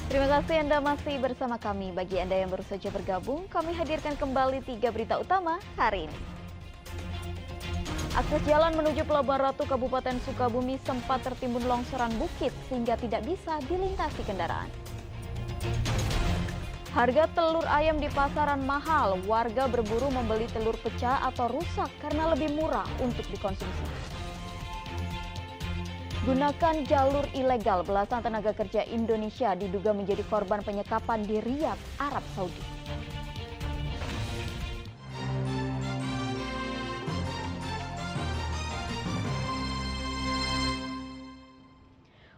Terima kasih Anda masih bersama kami. Bagi Anda yang baru saja bergabung, kami hadirkan kembali 3 berita utama hari ini. Akses jalan menuju Pelabuhan Ratu Kabupaten Sukabumi sempat tertimbun longsoran bukit sehingga tidak bisa dilintasi kendaraan. Harga telur ayam di pasaran mahal, warga berburu membeli telur pecah atau rusak karena lebih murah untuk dikonsumsi. Gunakan jalur ilegal, belasan tenaga kerja Indonesia diduga menjadi korban penyekapan di Riyadh, Arab Saudi.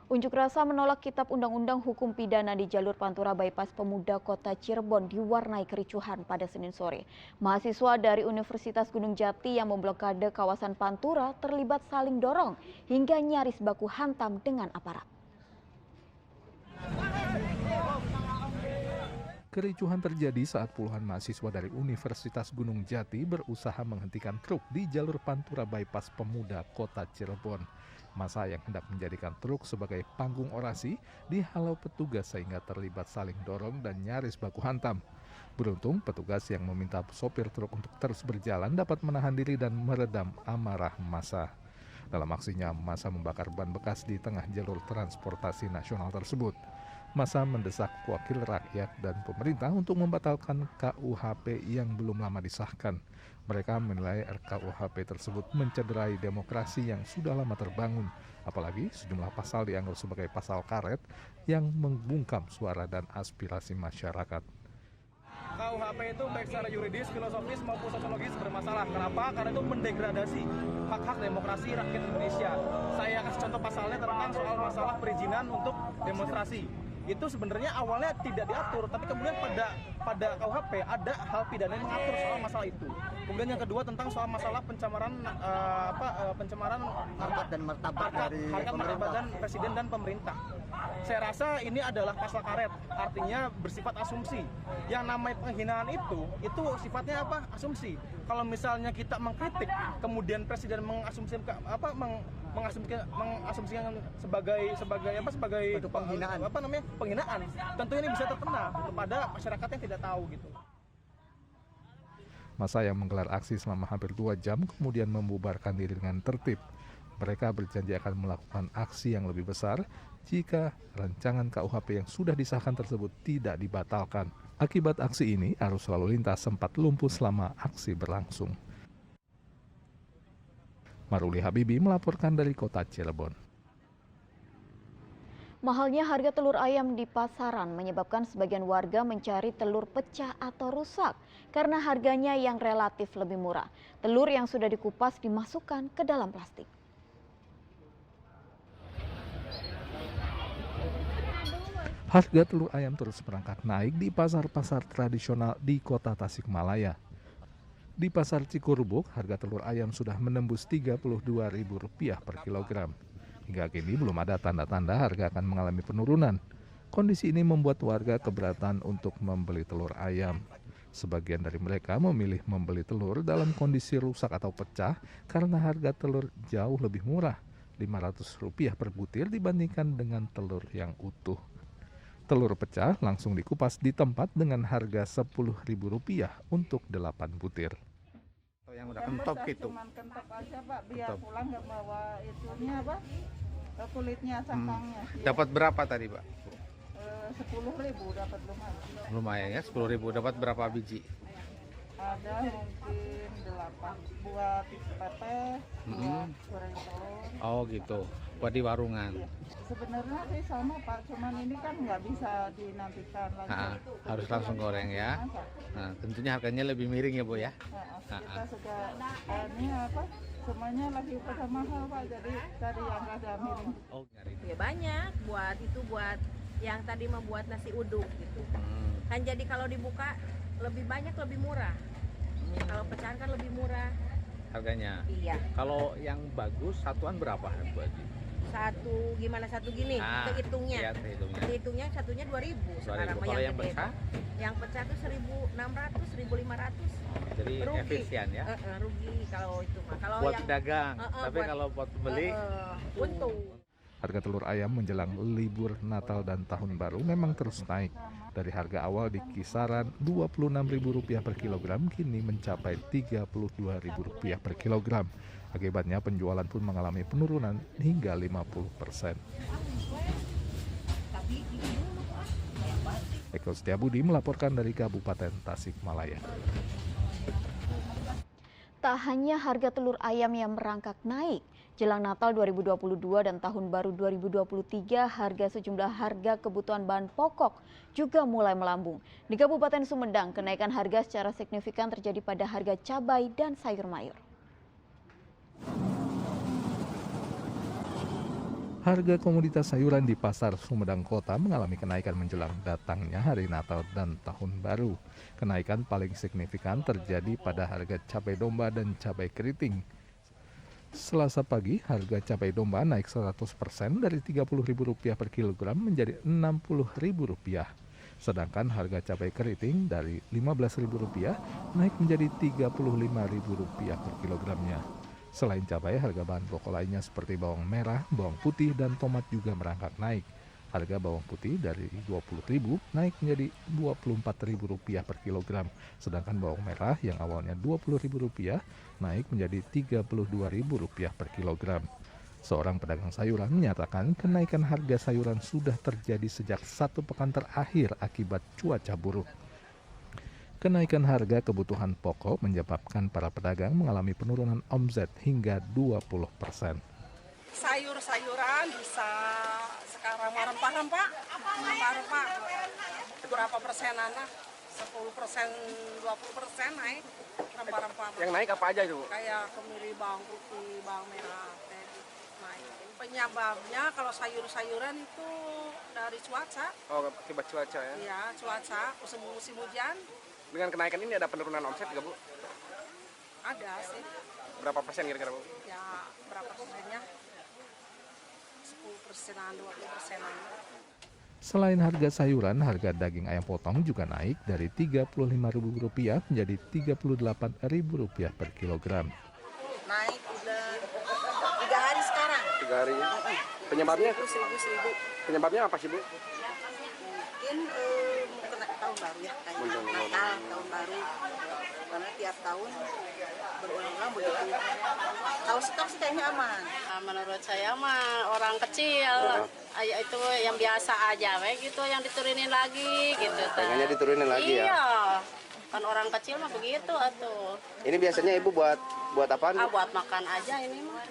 Unjuk rasa menolak Kitab Undang-Undang Hukum Pidana di jalur Pantura Bypass Pemuda Kota Cirebon diwarnai kericuhan pada Senin sore. Mahasiswa dari Universitas Gunung Jati yang memblokade kawasan Pantura terlibat saling dorong hingga nyaris baku hantam dengan aparat. Kericuhan terjadi saat puluhan mahasiswa dari Universitas Gunung Jati berusaha menghentikan truk di jalur Pantura Bypass Pemuda Kota Cirebon. Massa yang hendak menjadikan truk sebagai panggung orasi dihalau petugas sehingga terlibat saling dorong dan nyaris baku hantam. Beruntung petugas yang meminta sopir truk untuk terus berjalan dapat menahan diri dan meredam amarah massa. Dalam aksinya, massa membakar ban bekas di tengah jalur transportasi nasional tersebut. Massa mendesak wakil rakyat dan pemerintah untuk membatalkan KUHP yang belum lama disahkan. Mereka menilai RKUHP tersebut mencederai demokrasi yang sudah lama terbangun, apalagi sejumlah pasal dianggap sebagai pasal karet yang membungkam suara dan aspirasi masyarakat. KUHP itu baik secara yuridis, filosofis maupun sosiologis bermasalah. Kenapa? Karena itu mendegradasi hak-hak demokrasi rakyat Indonesia. Saya kasih contoh pasalnya tentang soal masalah perizinan untuk demonstrasi. Itu sebenarnya awalnya tidak diatur, tapi kemudian pada KUHP ada hal pidana yang mengatur soal masalah itu. Kemudian yang kedua tentang soal masalah pencemaran pencemaran harkat dan martabat dan presiden dan pemerintah. Saya rasa ini adalah pasal karet, artinya bersifat asumsi. Yang namanya penghinaan itu sifatnya apa? Asumsi. Kalau misalnya kita mengkritik, kemudian presiden mengasumsikan sebagai penghinaan. Penghinaan. Tentu ini bisa terkena kepada masyarakat yang tidak tahu gitu. Massa yang menggelar aksi selama hampir 2 jam kemudian membubarkan diri dengan tertib. Mereka berjanji akan melakukan aksi yang lebih besar jika rancangan KUHP yang sudah disahkan tersebut tidak dibatalkan. Akibat aksi ini, arus lalu lintas sempat lumpuh selama aksi berlangsung. Maruli Habibi melaporkan dari Kota Cirebon. Mahalnya harga telur ayam di pasaran menyebabkan sebagian warga mencari telur pecah atau rusak karena harganya yang relatif lebih murah. Telur yang sudah dikupas dimasukkan ke dalam plastik. Harga telur ayam terus merangkak naik di pasar-pasar tradisional di Kota Tasikmalaya. Di Pasar Cikurbuk, harga telur ayam sudah menembus Rp32.000 per kilogram. Hingga kini belum ada tanda-tanda harga akan mengalami penurunan. Kondisi ini membuat warga keberatan untuk membeli telur ayam. Sebagian dari mereka memilih membeli telur dalam kondisi rusak atau pecah karena harga telur jauh lebih murah, Rp500 per butir dibandingkan dengan telur yang utuh. Telur pecah langsung dikupas di tempat dengan harga Rp10.000 untuk 8 butir. Yang udah kentok gitu. Cuman kentok aja Pak, biar pulang nggak bawa itunya apa, kulitnya cangkangnya. Dapat berapa tadi Pak? 10.000 dapat lumayan. Lumayan ya, 10.000. Dapat berapa biji? Ada mungkin 8 buat pepes, buat goreng telur. Oh gitu, buat di warungan. Ya. Sebenarnya sih sama Pak, cuman ini kan nggak bisa dinantikan lagi. Harus langsung goreng ya. Nah, tentunya harganya lebih miring ya Bu ya. Kita suka ini apa? Semuanya lagi pada mahal Pak, jadi cari yang ada miring. Oh, nyari. Ya banyak buat yang tadi membuat nasi uduk gitu. Kan jadi kalau dibuka lebih banyak lebih murah. Kalau pecahan kan lebih murah Harganya. Iya. Kalau yang bagus satuan berapa Bu Haji? Satu gini kehitungnya. Iya, kehitungnya. Dihitungnya satunya 2.000 sekarang. Kalau yang pecah? Yang pecah tuh 1.600, 1.500. Jadi rugi. efisien ya. Rugi kalau itu mah. Kalau buat yang dagang, tapi kalau buat beli untung. Harga telur ayam menjelang libur Natal dan Tahun Baru memang terus naik. Dari harga awal di kisaran Rp26.000 per kilogram kini mencapai Rp32.000 per kilogram. Akibatnya penjualan pun mengalami penurunan hingga 50%. Eko Setiabudi melaporkan dari Kabupaten Tasikmalaya. Tak hanya harga telur ayam yang merangkak naik, jelang Natal 2022 dan Tahun Baru 2023, sejumlah harga kebutuhan bahan pokok juga mulai melambung. Di Kabupaten Sumedang, kenaikan harga secara signifikan terjadi pada harga cabai dan sayur mayur. Harga komoditas sayuran di pasar Sumedang Kota mengalami kenaikan menjelang datangnya hari Natal dan Tahun Baru. Kenaikan paling signifikan terjadi pada harga cabai domba dan cabai keriting. Selasa pagi, harga cabai domba naik 100% dari Rp30.000 per kilogram menjadi Rp60.000. Sedangkan harga cabai keriting dari Rp15.000 naik menjadi Rp35.000 per kilogramnya. Selain cabai, harga bahan pokok lainnya seperti bawang merah, bawang putih, dan tomat juga merangkak naik. Harga bawang putih dari Rp20.000 naik menjadi Rp24.000 per kilogram. Sedangkan bawang merah yang awalnya Rp20.000 naik menjadi Rp32.000 per kilogram. Seorang pedagang sayuran menyatakan kenaikan harga sayuran sudah terjadi sejak 1 pekan terakhir akibat cuaca buruk. Kenaikan harga kebutuhan pokok menyebabkan para pedagang mengalami penurunan omset hingga 20%. Sayur-sayuran bisa sekarang rempah-rempah, berapa persenan lah, 10%, 20% naik rempah-rempah. Yang naik apa aja itu? Kayak kemiri, bawang putih, bawang merah, naik. Penyebabnya kalau sayur-sayuran itu dari cuaca. Oh, akibat cuaca ya? Iya, cuaca, musim hujan. Dengan kenaikan ini ada penurunan omset nggak, Bu? Ada sih. Berapa persen kira-kira, Bu? Ya, berapa persennya? 10%-an, 20%-an. Selain harga sayuran, harga daging ayam potong juga naik dari Rp35.000 menjadi Rp38.000 per kilogram. Naik udah 3 hari sekarang. 3 hari. Penyebabnya? 1000. Penyebabnya apa sih, Bu? Mungkin mau kena tahun baru ya, kayak Natal, tahun baru. Karena tiap tahun berulang-ulang begitu. Kalau stok sih kayaknya aman. Menurut saya mah orang kecil, itu yang biasa aja, gitu yang diturunin lagi gitu. Pengennya diturunin lagi ya? Iya, kan orang kecil mah begitu atuh. Ini biasanya Ibu buat apaan? Buat makan aja ini mah.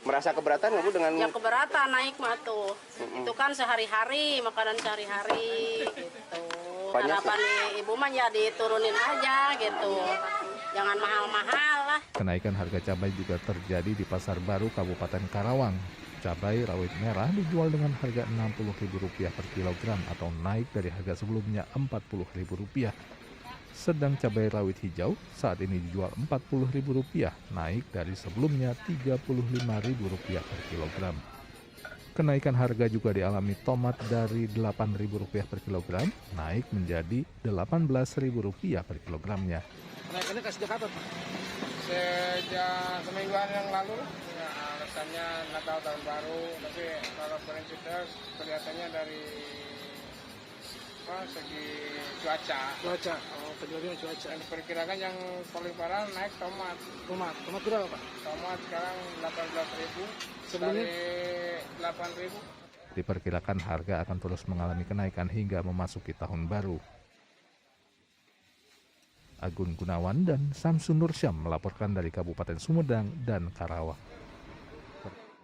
Merasa keberatan nggak Bu dengan? Yang keberatan naik mah tuh. Itu kan sehari-hari, makanan sehari-hari gitu. Harapan Ibu mah ya diturunin aja gitu. Jangan mahal-mahal lah. Kenaikan harga cabai juga terjadi di Pasar Baru Kabupaten Karawang. Cabai rawit merah dijual dengan harga Rp60.000 per kilogram atau naik dari harga sebelumnya Rp40.000. Sedang cabai rawit hijau saat ini dijual Rp40.000, naik dari sebelumnya Rp35.000 per kilogram. Kenaikan harga juga dialami tomat dari Rp8.000 per kilogram, naik menjadi Rp18.000 per kilogramnya. Kenaikannya sejak kapan, Pak? Sejak semingguan yang lalu, ya, alasannya Natal Tahun Baru, tapi kalau prinsipnya kelihatannya dari segi cuaca. Oh, penyebabnya cuaca. Dan diperkirakan yang paling parah naik tomat. Tomat berapa, Pak? Tomat sekarang Rp18.000, Sebelumnya? dari Rp8.000. Diperkirakan harga akan terus mengalami kenaikan hingga memasuki tahun baru. Agun Gunawan dan Samsun Nursyam melaporkan dari Kabupaten Sumedang dan Karawang.